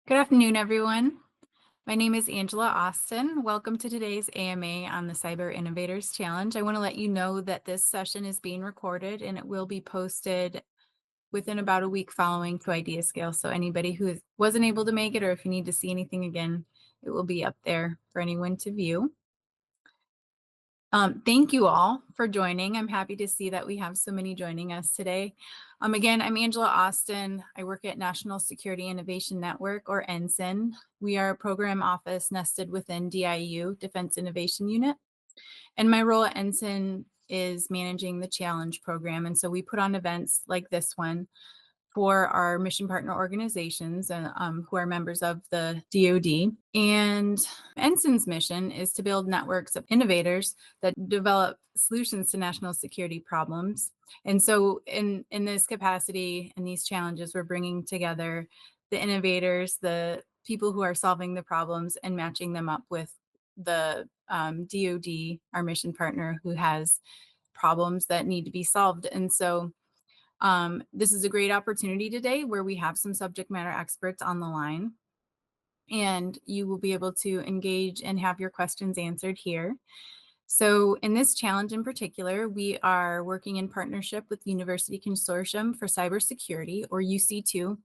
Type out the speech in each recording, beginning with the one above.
Good afternoon, everyone. My name is Angela Austin. Welcome to today's AMA on the Cyber Innovators Challenge. I want to let you know that this session is being recorded and it will be posted within about a week following to IdeaScale. So anybody who wasn't able to make it, or if you need to see anything again, it will be up there for anyone to view. Thank you all for joining. I'm happy to see that we have so many joining us today. Again, I'm Angela Austin. I work at National Security Innovation Network, or NSIN. We are a program office nested within DIU, Defense Innovation Unit. And my role at NSIN is managing the challenge program. And so we put on events like this one for our mission partner organizations who are members of the DoD. And Ensign's mission is to build networks of innovators that develop solutions to national security problems. And so in this capacity and these challenges, we're bringing together the innovators, the people who are solving the problems, and matching them up with the DoD, our mission partner, who has problems that need to be solved. And so this is a great opportunity today where we have some subject matter experts on the line, and you will be able to engage and have your questions answered here. So in this challenge in particular, we are working in partnership with the University Consortium for Cybersecurity, or UC2,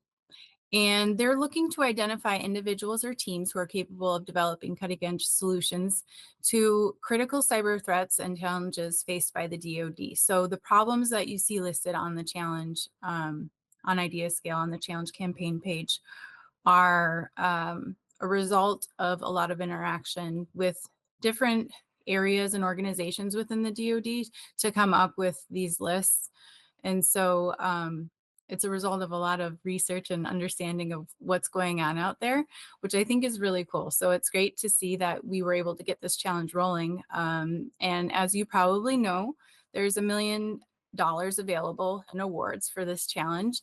and they're looking to identify individuals or teams who are capable of developing cutting-edge solutions to critical cyber threats and challenges faced by the DoD. So the problems that you see listed on the challenge, on IdeaScale on the challenge campaign page, are a result of a lot of interaction with different areas and organizations within the DoD to come up with these lists. And so it's a result of a lot of research and understanding of what's going on out there, which I think is really cool. So it's great to see that we were able to get this challenge rolling. And as you probably know, there's $1 million available in awards for this challenge.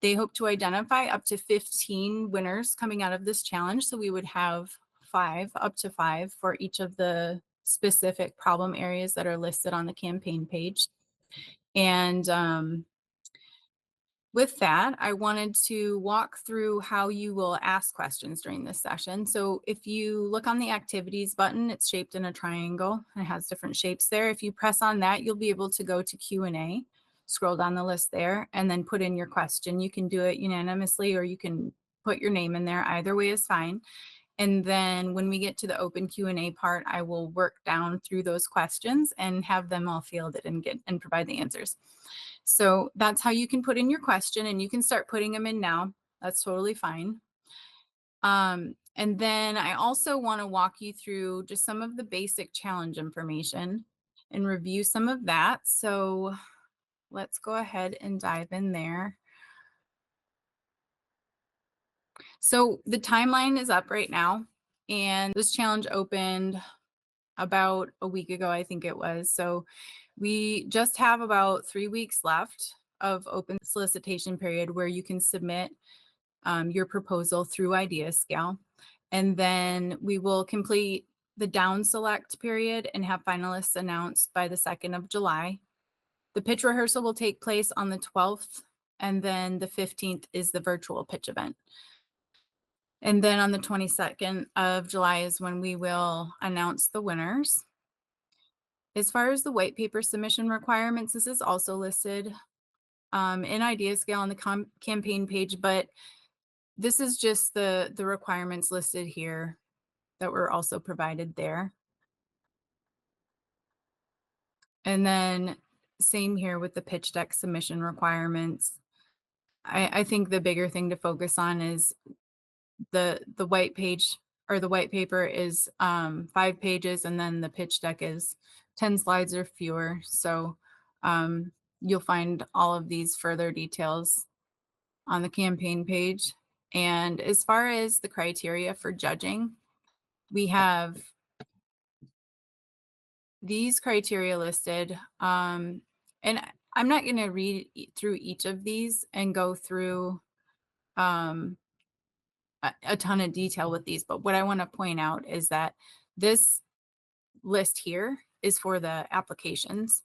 They hope to identify up to 15 winners coming out of this challenge. So we would have up to five for each of the specific problem areas that are listed on the campaign page. And with that, I wanted to walk through how you will ask questions during this session. So if you look on the activities button, it's shaped in a triangle. It has different shapes there. If you press on that, you'll be able to go to Q&A, scroll down the list there, and then put in your question. You can do it unanimously, or you can put your name in there. Either way is fine. And then when we get to the open Q&A part, I will work down through those questions and have them all fielded and provide the answers. So that's how you can put in your question, and you can start putting them in now. That's totally fine. And then I also want to walk you through just some of the basic challenge information and review some of that. So let's go ahead and dive in there. So the timeline is up right now, and this challenge opened about a week ago, I think it was. So we just have about 3 weeks left of open solicitation period where you can submit your proposal through IdeaScale. And then we will complete the down select period and have finalists announced by the 2nd of July. The pitch rehearsal will take place on the 12th, and then the 15th is the virtual pitch event. And then on the 22nd of July is when we will announce the winners. As far as the white paper submission requirements, this is also listed in IdeaScale on the campaign page, but this is just the requirements listed here that were also provided there. And then same here with the pitch deck submission requirements. I think the bigger thing to focus on is the white page, or the white paper is 5 pages, and then the pitch deck is 10 slides or fewer. So you'll find all of these further details on the campaign page. And as far as the criteria for judging, we have these criteria listed. And I'm not going to read through each of these and go through a ton of detail with these, but what I want to point out is that this list here is for the applications,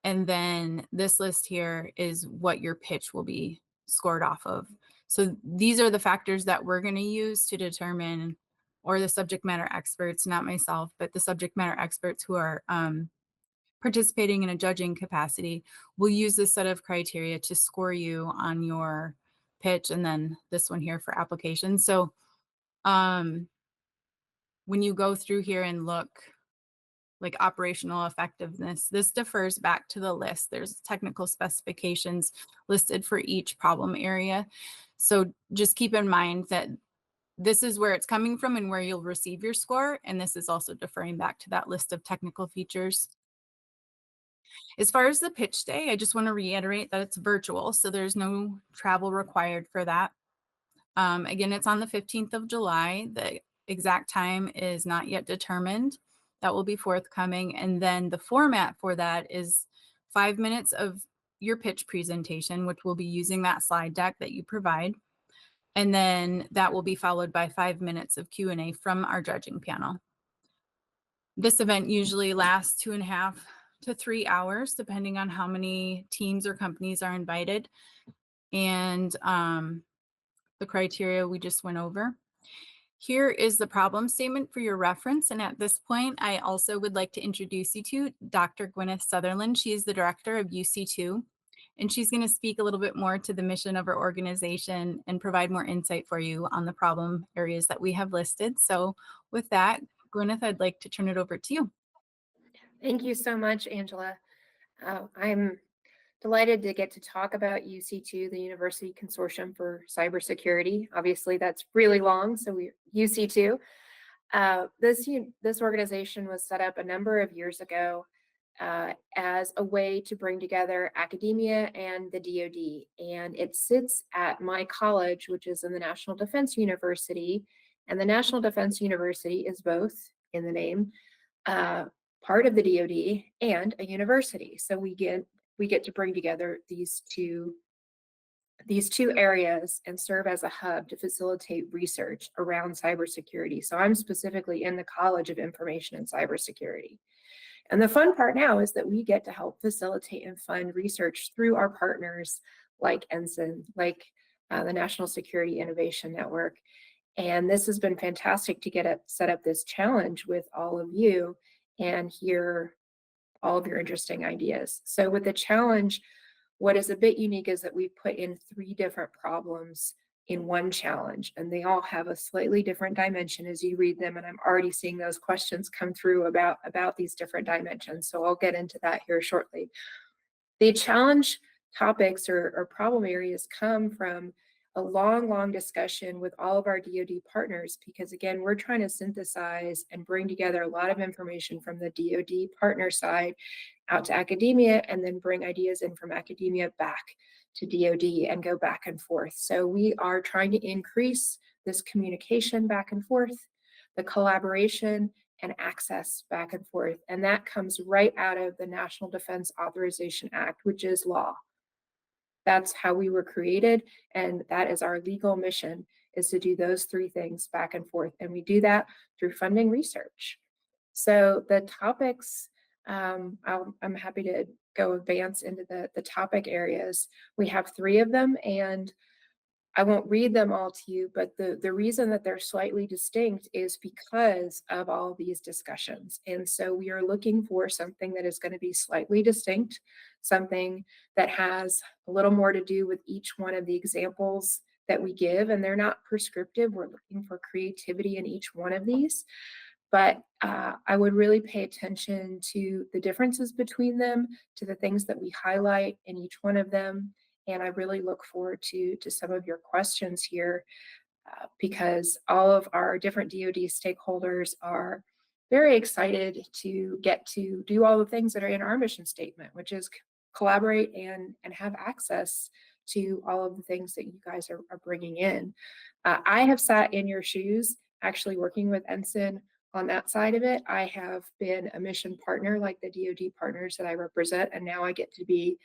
and then this list here is what your pitch will be scored off of. So these are the factors that we're going to use to determine, or the subject matter experts, not myself, but the subject matter experts who are participating in a judging capacity will use this set of criteria to score you on your pitch, and then this one here for application. So when you go through here and look, like operational effectiveness, this defers back to the list. There's technical specifications listed for each problem area. So just keep in mind that this is where it's coming from and where you'll receive your score. And this is also deferring back to that list of technical features. As far as the pitch day, I just want to reiterate that it's virtual, so there's no travel required for that. Again, it's on the 15th of July. The exact time is not yet determined. That will be forthcoming. And then the format for that is 5 minutes of your pitch presentation, which will be using that slide deck that you provide. And then that will be followed by 5 minutes of Q&A from our judging panel. This event usually lasts 2.5 to 3 hours, depending on how many teams or companies are invited. And the criteria we just went over. Here is the problem statement for your reference. And at this point, I also would like to introduce you to Dr. Gwyneth Sutherland. She is the director of UC2, and she's going to speak a little bit more to the mission of our organization and provide more insight for you on the problem areas that we have listed. So with that, Gwyneth, I'd like to turn it over to you. Thank you so much, Angela. I'm delighted to get to talk about UC2, the University Consortium for Cybersecurity. Obviously, that's really long, so we're UC2. This organization was set up a number of years ago as a way to bring together academia and the DoD. And it sits at my college, which is in the National Defense University. And the National Defense University is both in the name, part of the DoD and a university. So we get to bring together these two areas and serve as a hub to facilitate research around cybersecurity. So I'm specifically in the College of Information and Cybersecurity. And the fun part now is that we get to help facilitate and fund research through our partners like NSIN, like the National Security Innovation Network. And this has been fantastic to set up this challenge with all of you and hear all of your interesting ideas. So with the challenge, what is a bit unique is that we've put in 3 different problems in one challenge, and they all have a slightly different dimension as you read them. And I'm already seeing those questions come through about these different dimensions. So I'll get into that here shortly. The challenge topics or problem areas come from a long discussion with all of our DoD partners, because again, we're trying to synthesize and bring together a lot of information from the DoD partner side out to academia, and then bring ideas in from academia back to DoD and go back and forth. So we are trying to increase this communication back and forth, the collaboration and access back and forth. And that comes right out of the National Defense Authorization Act, which is law. That's how we were created, and that is our legal mission, is to do those 3 things back and forth. And we do that through funding research. So the topics, I'm happy to go advance into the topic areas. We have 3 of them, and I won't read them all to you, but the reason that they're slightly distinct is because of all these discussions. And so we are looking for something that is going to be slightly distinct, something that has a little more to do with each one of the examples that we give. And they're not prescriptive. We're looking for creativity in each one of these. But I would really pay attention to the differences between them, to the things that we highlight in each one of them. And I really look forward to some of your questions here, because all of our different DoD stakeholders are very excited to get to do all the things that are in our mission statement, which is collaborate and have access to all of the things that you guys are bringing in. I have sat in your shoes, actually working with NSIN on that side of it. I have been a mission partner like the DoD partners that I represent, and now I get to be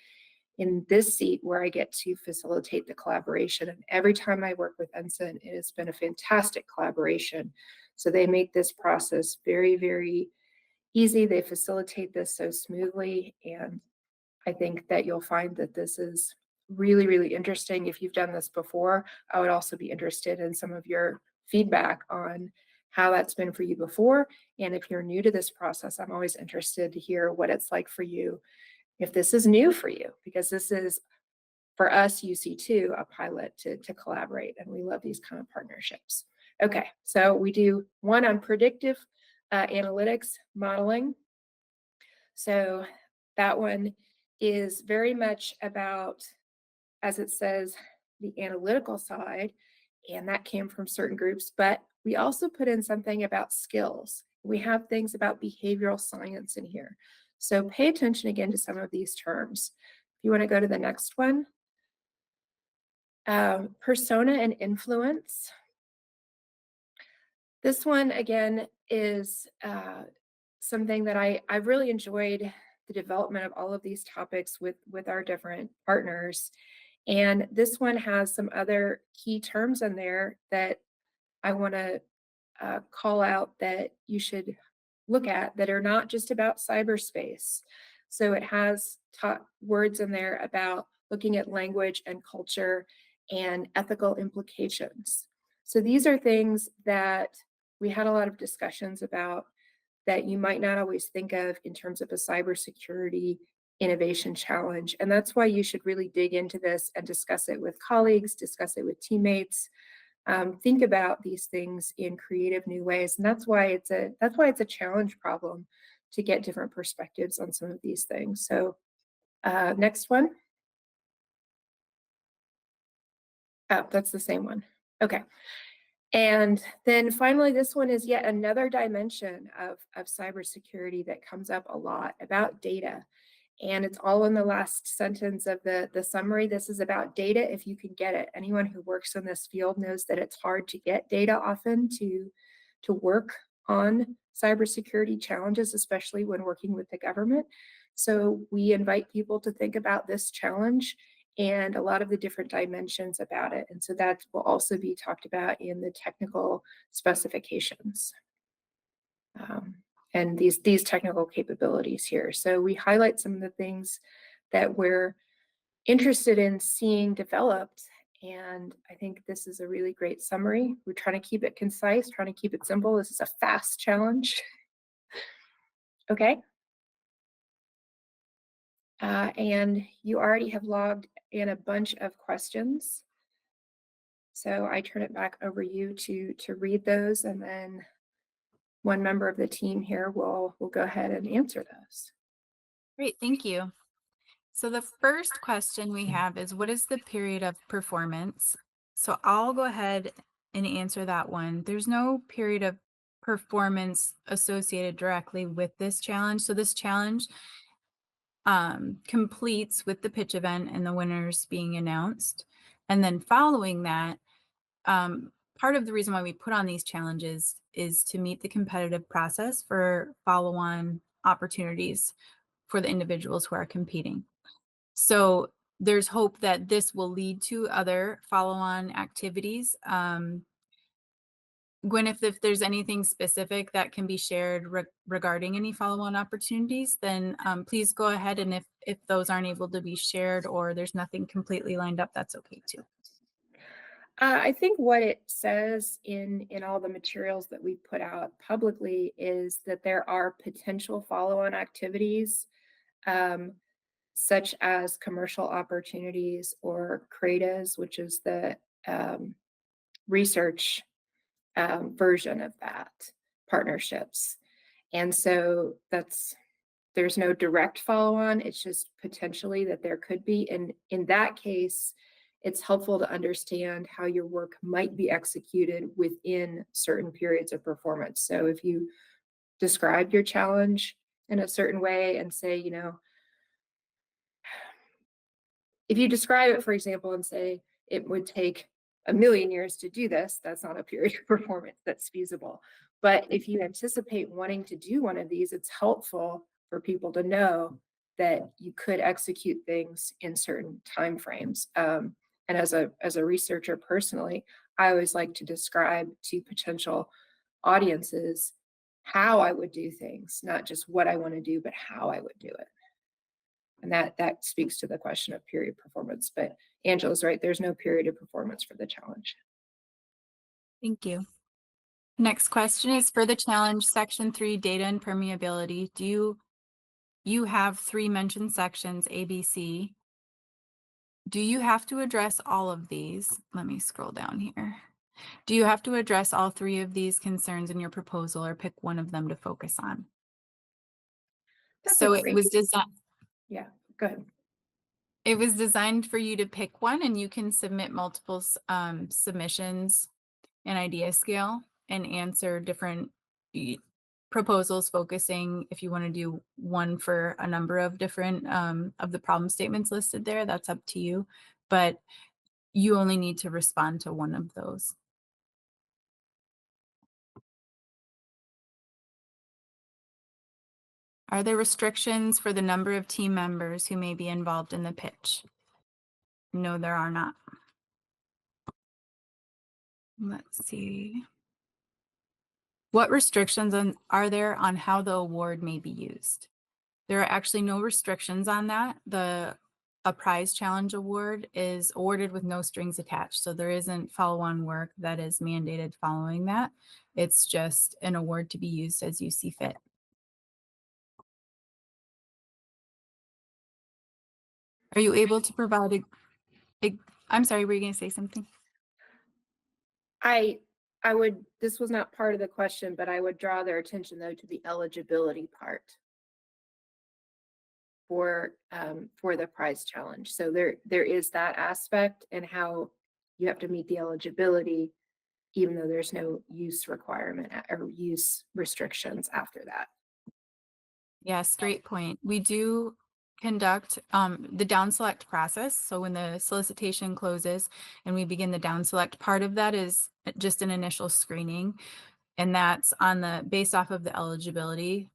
in this seat where I get to facilitate the collaboration. And every time I work with NSIN, it has been a fantastic collaboration. So they make this process very, very easy. They facilitate this so smoothly. And I think that you'll find that this is really, really interesting. If you've done this before, I would also be interested in some of your feedback on how that's been for you before. And if you're new to this process, I'm always interested to hear what it's like for you if this is new for you, because this is, for us, UC2, a pilot to collaborate, and we love these kind of partnerships. Okay, so we do one on predictive analytics modeling. So that one is very much about, as it says, the analytical side, and that came from certain groups, but we also put in something about skills. We have things about behavioral science in here. So pay attention again to some of these terms. If you want to go to the next one, persona and influence. This one, again, is something that I really enjoyed the development of all of these topics with our different partners. And this one has some other key terms in there that I want to call out that you should look at that are not just about cyberspace. So it has words in there about looking at language and culture and ethical implications. So these are things that we had a lot of discussions about that you might not always think of in terms of a cybersecurity innovation challenge. And that's why you should really dig into this and discuss it with colleagues, discuss it with teammates, think about these things in creative new ways. And that's why it's a challenge problem to get different perspectives on some of these things. So next one. Oh, that's the same one. Okay. And then finally, this one is yet another dimension of cybersecurity that comes up a lot about data. And it's all in the last sentence of the summary. This is about data if you can get it. Anyone who works in this field knows that it's hard to get data often to work on cybersecurity challenges, especially when working with the government. So we invite people to think about this challenge and a lot of the different dimensions about it. And so that will also be talked about in the technical specifications. And these technical capabilities here. So we highlight some of the things that we're interested in seeing developed. And I think this is a really great summary. We're trying to keep it concise, trying to keep it simple. This is a fast challenge. Okay. And you already have logged in a bunch of questions. So I turn it back over you to read those, and then one member of the team here will go ahead and answer those. Great, thank you. So the first question we have is, what is the period of performance? So I'll go ahead and answer that one. There's no period of performance associated directly with this challenge. So this challenge completes with the pitch event and the winners being announced. And then following that, part of the reason why we put on these challenges is to meet the competitive process for follow-on opportunities for the individuals who are competing. So there's hope that this will lead to other follow-on activities. Gwen, if there's anything specific that can be shared regarding any follow-on opportunities, then please go ahead. And if those aren't able to be shared or there's nothing completely lined up, that's okay too. I think what it says in all the materials that we put out publicly is that there are potential follow-on activities, such as commercial opportunities or CRADAs, which is the research version of that, partnerships. And so there's no direct follow-on, it's just potentially that there could be. And in that case, it's helpful to understand how your work might be executed within certain periods of performance. So if you describe your challenge in a certain way and say, if you describe it, for example, and say it would take 1,000,000 years to do this, that's not a period of performance that's feasible. But if you anticipate wanting to do one of these, it's helpful for people to know that you could execute things in certain timeframes. And as a researcher personally, I always like to describe to potential audiences how I would do things, not just what I want to do, but how I would do it. And that speaks to the question of period performance. But Angela's right, there's no period of performance for the challenge. Thank you. Next question is for the challenge, section 3, data and permeability. You have 3 mentioned sections, A, B, C. Do you have to address all of these? Let me scroll down here. Do you have to address all 3 of these concerns in your proposal or pick one of them to focus on? That's a So it great, was designed. yeah, go ahead. It was designed for you to pick one, and you can submit multiple submissions and idea scale and answer different proposals, focusing if you want to do one for a number of different of the problem statements listed there, that's up to you. But you only need to respond to one of those. Are there restrictions for the number of team members who may be involved in the pitch? No, there are not. Let's see. What restrictions are there on how the award may be used? There are actually no restrictions on that. A prize challenge award is awarded with no strings attached. So there isn't follow-on work that is mandated following that. It's just an award to be used as you see fit. Are you able to provide I'm sorry, were you going to say something? I would, this was not part of the question, but I would draw their attention though to the eligibility part for the prize challenge. So there is that aspect and how you have to meet the eligibility, even though there's no use requirement or use restrictions after that. Yes, great point. We do conduct the down select process. So when the solicitation closes and we begin the down select, part of that is just an initial screening. And that's based off of the eligibility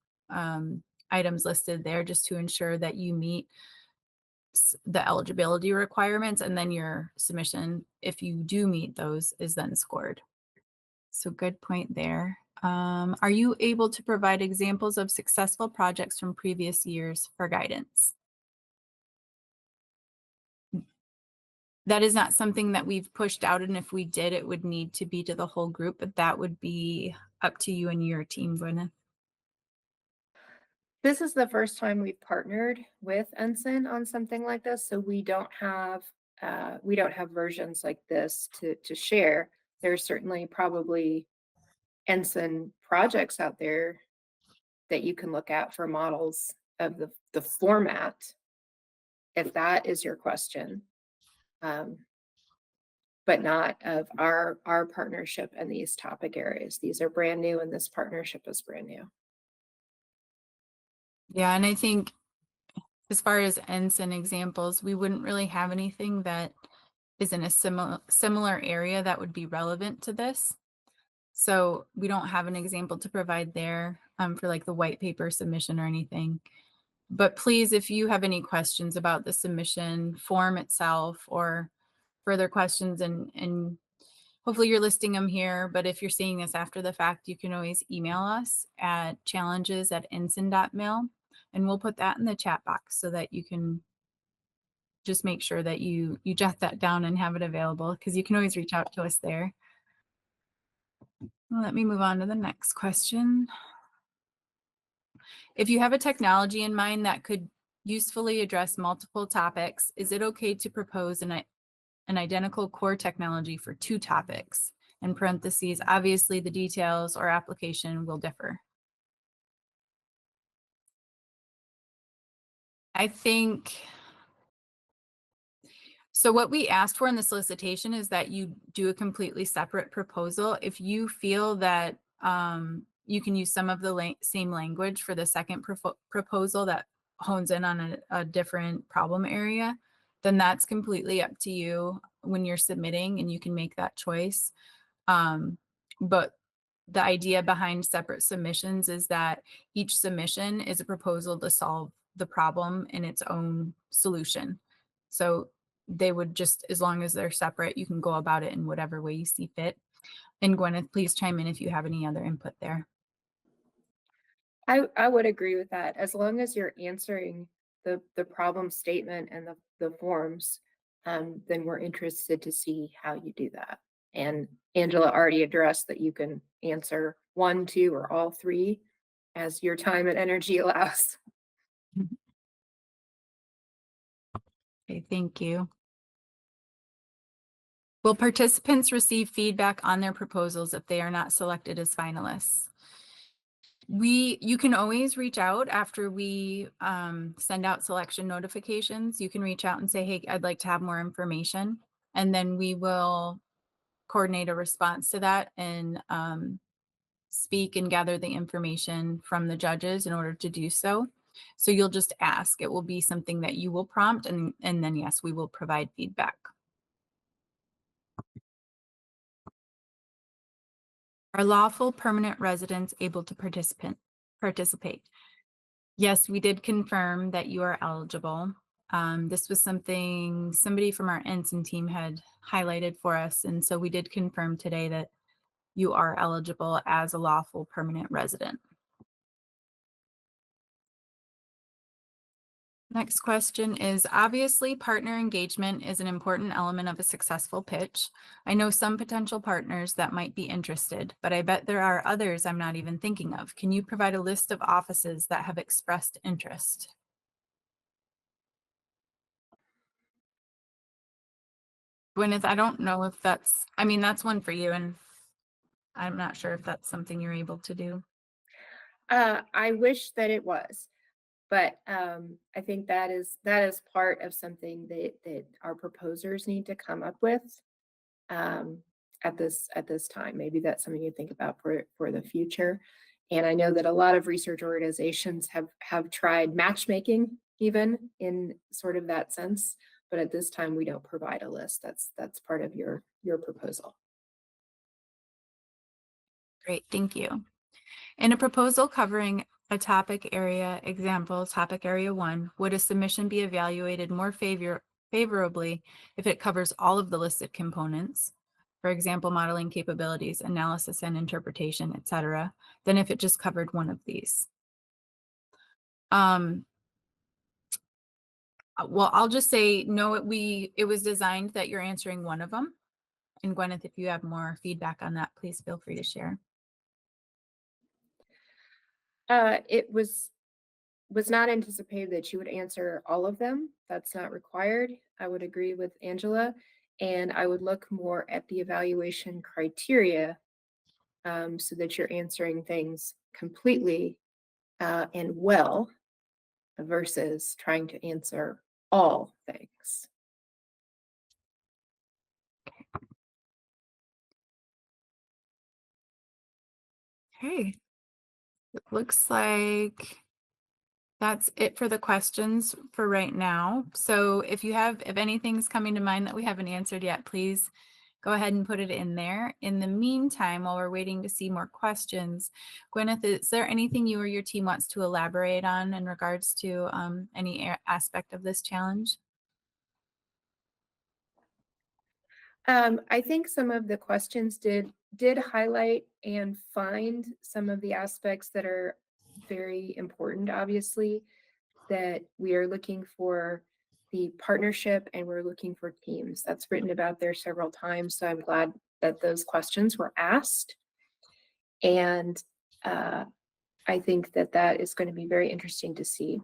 items listed there, just to ensure that you meet the eligibility requirements. And then your submission, if you do meet those, is then scored. So good point there. Are you able to provide examples of successful projects from previous years for guidance? That is not something that we've pushed out, and if we did, it would need to be to the whole group, but that would be up to you and your team, Gwyneth. This is the first time we've partnered with NSIN on something like this, so we don't have versions like this to share. There's certainly probably NSIN projects out there that you can look at for models of the format, if that is your question, but not of our partnership in these topic areas. These are brand new, and this partnership is brand new. Yeah, and I think as far as NSIN examples, we wouldn't really have anything that is in a similar area that would be relevant to this. So we don't have an example to provide there for like the white paper submission or anything. But please, if you have any questions about the submission form itself or further questions, and hopefully you're listing them here, but if you're seeing this after the fact, you can always email us at challenges@ensign.mil, and we'll put that in the chat box so that you can just make sure that you jot that down and have it available, because you can always reach out to us there. Let me move on to the next question. If you have a technology in mind that could usefully address multiple topics, is it okay to propose an identical core technology for 2 topics? In parentheses, obviously the details or application will differ. I think, so what we asked for in the solicitation is that you do a completely separate proposal. If you feel that you can use some of the same language for the second proposal that hones in on a different problem area, then that's completely up to you when you're submitting, and you can make that choice. But the idea behind separate submissions is that each submission is a proposal to solve the problem in its own solution. So they would just, as long as they're separate, you can go about it in whatever way you see fit. And Gwyneth, please chime in if you have any other input there. I would agree with that. As long as you're answering the problem statement and the forms, then we're interested to see how you do that. And Angela already addressed that you can answer one, two, or all three as your time and energy allows. Okay, thank you. Will participants receive feedback on their proposals if they are not selected as finalists? You can always reach out after we send out selection notifications. You can reach out and say, hey, I'd like to have more information. And then we will coordinate a response to that and speak and gather the information from the judges in order to do so. So you'll just ask. It will be something that you will prompt, and then yes, we will provide feedback. Are lawful permanent residents able to participate? Yes, we did confirm that you are eligible. This was something somebody from our NSIN team had highlighted for us, and so we did confirm today that you are eligible as a lawful permanent resident. Next question is, obviously, partner engagement is an important element of a successful pitch. I know some potential partners that might be interested, but I bet there are others I'm not even thinking of. Can you provide a list of offices that have expressed interest? Gwyneth, I don't know if that's, I mean, that's one for you, and I'm not sure if that's something you're able to do. I wish that it was, but I think that is part of something that our proposers need to come up with um, at this time. Maybe that's something you think about for the future. And I know that a lot of research organizations have tried matchmaking even in sort of that sense, but at this time we don't provide a list. That's part of your proposal. Great, thank you. In a proposal covering a topic area, example, topic area 1, would a submission be evaluated more favorably if it covers all of the listed components, for example, modeling capabilities, analysis and interpretation, etc., than if it just covered one of these? Well, I'll just say no, it was designed that you're answering one of them. And Gwyneth, if you have more feedback on that, please feel free to share. It was not anticipated that you would answer all of them. That's not required. I would agree with Angela. And I would look more at the evaluation criteria so that you're answering things completely and well versus trying to answer all things. Okay. It looks like that's it for the questions for right now. So if anything's coming to mind that we haven't answered yet, please go ahead and put it in there. In the meantime, while we're waiting to see more questions, Gwyneth, is there anything you or your team wants to elaborate on in regards to any aspect of this challenge? I think some of the questions did highlight and find some of the aspects that are very important, obviously, that we are looking for the partnership and we're looking for teams. That's written about there several times. So I'm glad that those questions were asked. And I think that that is going to be very interesting to see.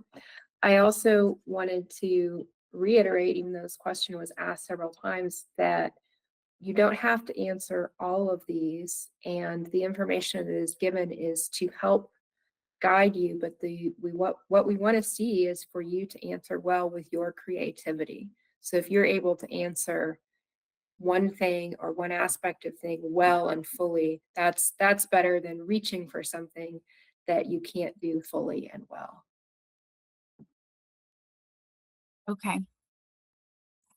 I also wanted to reiterate, even though this question was asked several times, that you don't have to answer all of these, and the information that is given is to help guide you, but what we want to see is for you to answer well with your creativity. So if you're able to answer one thing or one aspect of thing well and fully, that's better than reaching for something that you can't do fully and well. Okay.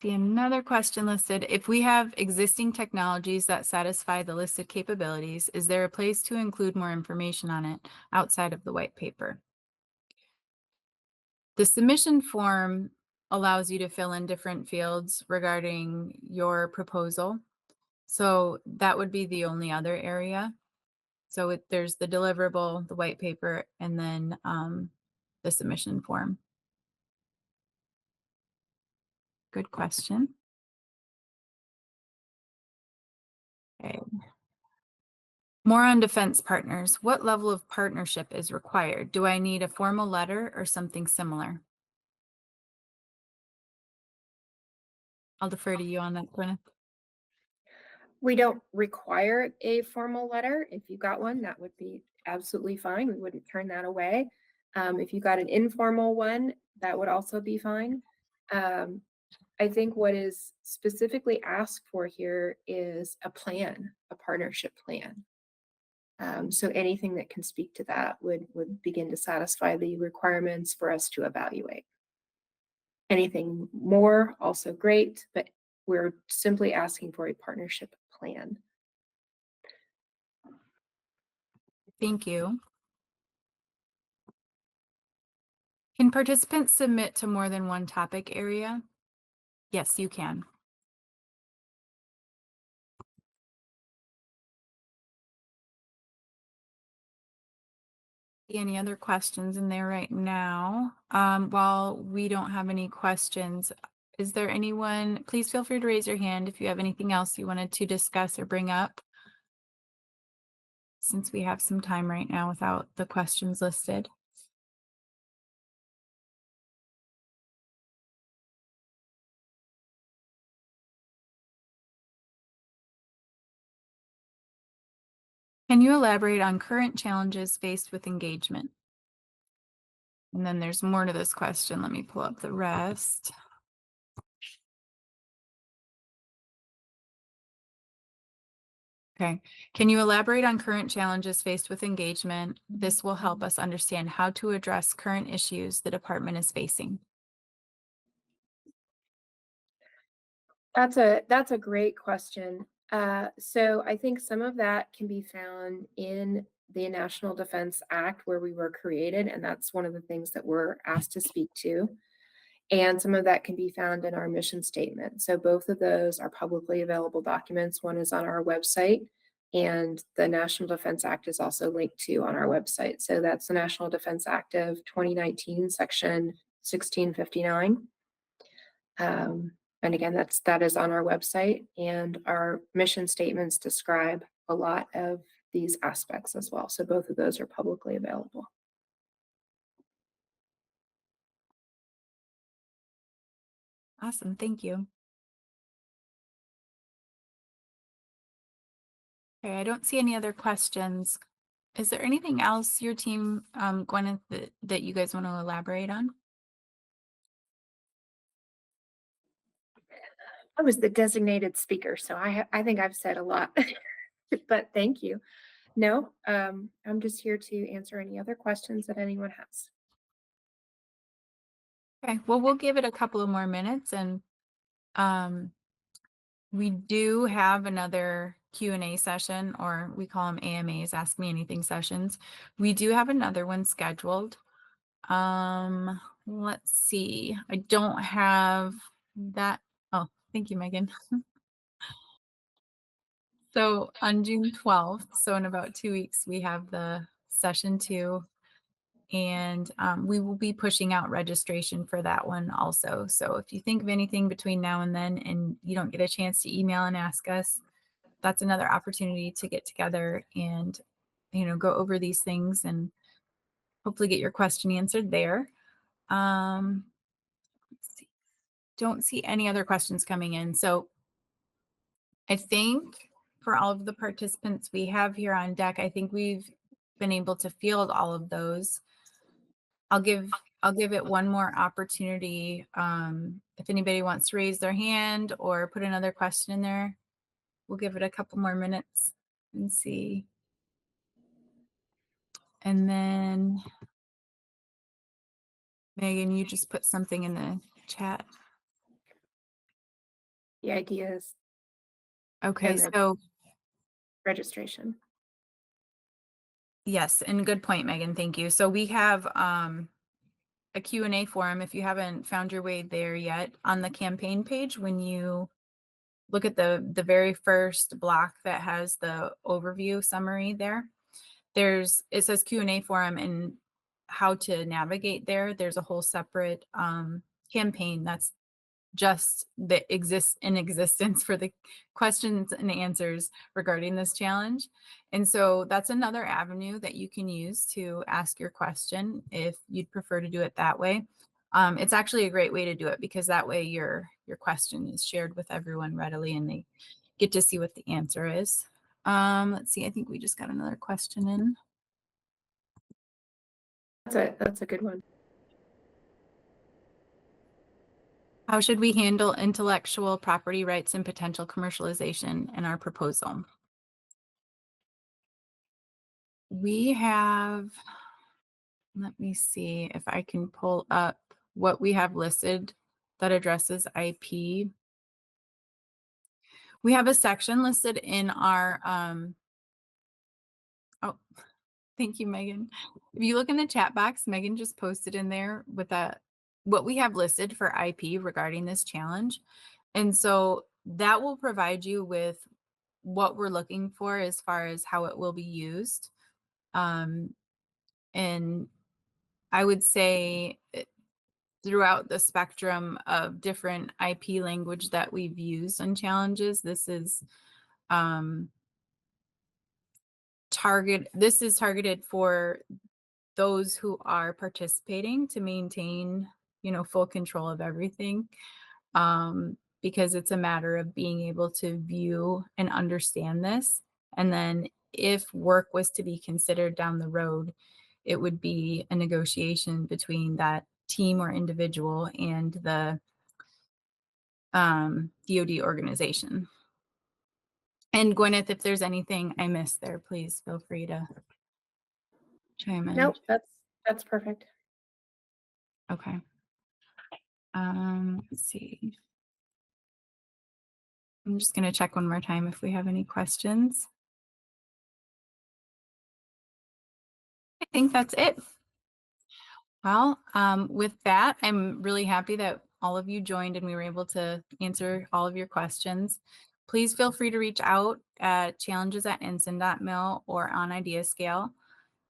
See another question listed. If we have existing technologies that satisfy the listed capabilities, is there a place to include more information on it outside of the white paper? The submission form allows you to fill in different fields regarding your proposal. So that would be the only other area. So there's the deliverable, the white paper, and then the submission form. Good question. Okay. More on defense partners. What level of partnership is required? Do I need a formal letter or something similar? I'll defer to you on that, Gwyneth. We don't require a formal letter. If you got one, that would be absolutely fine. We wouldn't turn that away. If you got an informal one, that would also be fine. I think what is specifically asked for here is a plan, a partnership plan. So anything that can speak to that would begin to satisfy the requirements for us to evaluate. Anything more, also great, but we're simply asking for a partnership plan. Thank you. Can participants submit to more than one topic area? Yes, you can. Any other questions in there right now? While we don't have any questions, is there anyone, please feel free to raise your hand if you have anything else you wanted to discuss or bring up, since we have some time right now without the questions listed. Can you elaborate on current challenges faced with engagement? And then there's more to this question. Let me pull up the rest. Okay. Can you elaborate on current challenges faced with engagement? This will help us understand how to address current issues the department is facing. That's a great question. So I think some of that can be found in the National Defense Act where we were created, and that's one of the things that we're asked to speak to. And some of that can be found in our mission statement. So both of those are publicly available documents. One is on our website, and the National Defense Act is also linked to on our website. So that's the National Defense Act of 2019, section 1659. And again, that is on our website, and our mission statements describe a lot of these aspects as well. So both of those are publicly available. Awesome. Thank you. Okay, I don't see any other questions. Is there anything else your team, Gwyneth, that you guys want to elaborate on? I was the designated speaker, so I think I've said a lot, but thank you. No, I'm just here to answer any other questions that anyone has. Okay, well, we'll give it a couple of more minutes, and we do have another Q&A session, or we call them AMAs, Ask Me Anything sessions. We do have another one scheduled. Let's see. I don't have that. Oh, thank you, Megan. So on June 12th, so in about 2 weeks, we have the session 2, and we will be pushing out registration for that one also. So if you think of anything between now and then and you don't get a chance to email and ask us, that's another opportunity to get together and, go over these things and hopefully get your question answered there. Let's see. Don't see any other questions coming in. So I think for all of the participants we have here on deck, I think we've been able to field all of those. I'll give it one more opportunity. If anybody wants to raise their hand or put another question in there, we'll give it a couple more minutes and see. And then Megan, you just put something in the chat. The idea is Okay, and the so registration. yes, and good point, Megan. Thank you. So we have a Q&A forum. If you haven't found your way there yet, on the campaign page, when you look at the very first block that has the overview summary there, it says Q&A forum, and how to navigate there. There's a whole separate campaign that's just that exists in existence for the questions and answers regarding this challenge. And so that's another avenue that you can use to ask your question if you'd prefer to do it that way. It's actually a great way to do it because that way your question is shared with everyone readily and they get to see what the answer is. Let's see, I think we just got another question in. That's a good one. How should we handle intellectual property rights and potential commercialization in our proposal? We have, let me see if I can pull up what we have listed that addresses IP. We have a section listed in our, oh, thank you, Megan. If you look in the chat box, Megan just posted in there with what we have listed for IP regarding this challenge. And so that will provide you with what we're looking for as far as how it will be used. And I would say throughout the spectrum of different IP language that we've used on challenges, this is targeted for those who are participating to maintain, full control of everything. Because it's a matter of being able to view and understand this. And then if work was to be considered down the road, it would be a negotiation between that team or individual and the DoD organization. And Gwyneth, if there's anything I missed there, please feel free to chime in. Nope, that's perfect. Okay. Let's see. I'm just going to check one more time if we have any questions. I think that's it. Well, with that, I'm really happy that all of you joined and we were able to answer all of your questions. Please feel free to reach out at challenges@nsin.mil or on IdeaScale.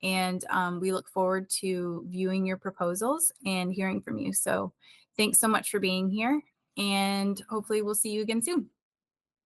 And we look forward to viewing your proposals and hearing from you. So thanks so much for being here, and hopefully we'll see you again soon.